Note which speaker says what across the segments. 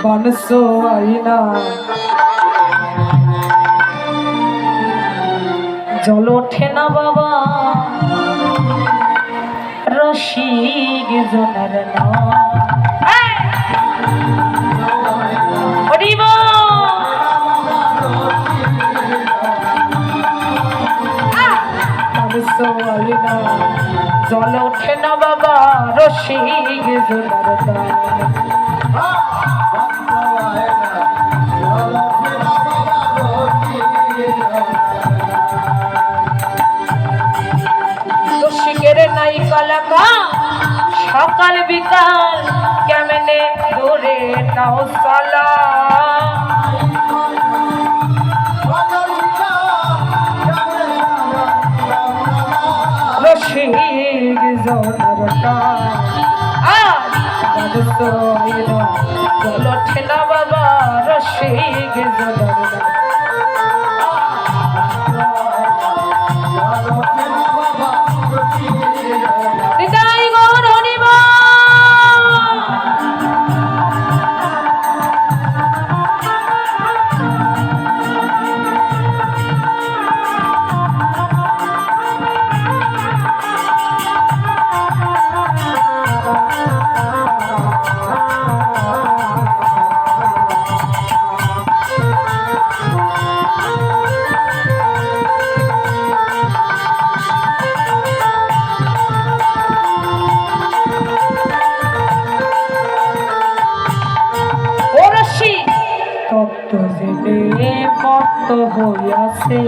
Speaker 1: বানসো আইনা জল ওঠে না বাবা রসিক জনের না জল ওঠে না বাবা রসিক জনের না নাই কালাকা সকাল বিকাল কেমনে দূরে নাও সালা রসিক জনরটা আজ জল ওঠে না বাবা রসিক জনরটা মত হইয়াছে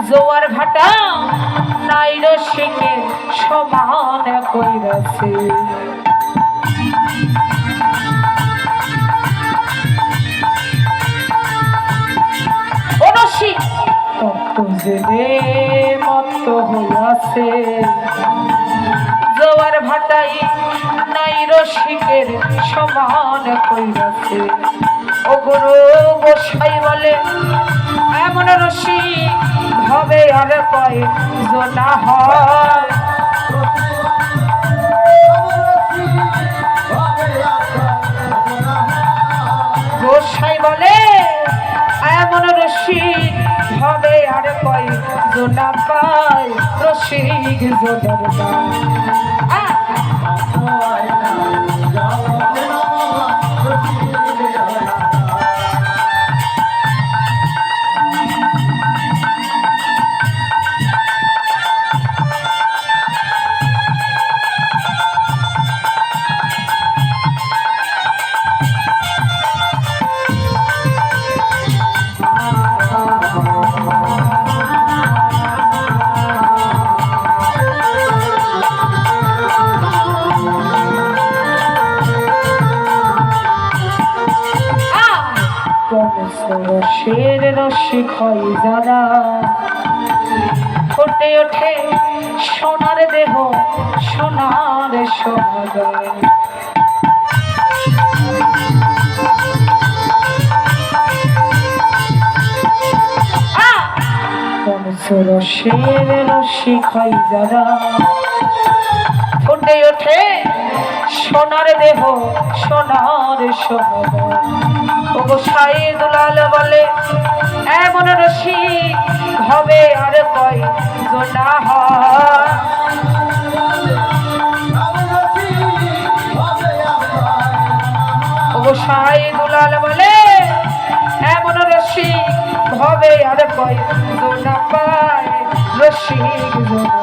Speaker 1: জোয়ার ভাটা নাই রসিকে সমান কইরাছে ও রসিক তত্ত্ব জেনে মত হইয়াছে জোয়ার ভাটাই নাই রসিকের সমান কইরাছে ও গুরু গোসাই বলে এমন রসিক হবে আর কয় জোনা হয় গোসাই বলে এমন রসিক হবে আর কয় জোনা পায় রসিক জোনার রসের রসিক হয় যারা ফুটে ওঠে সোনার দেহ সোনার সমাগম রসের রসিক হয় যারা ফুটে ওঠে সোনার দেহ সোনার সমাগম গোসাই দুলাল বলে এমন রসিক হবে আর কয় জোনা হয় গোসাই দুলাল বলে এমন রসিক হবে আর কয় জোনা পায় রসিক জোনা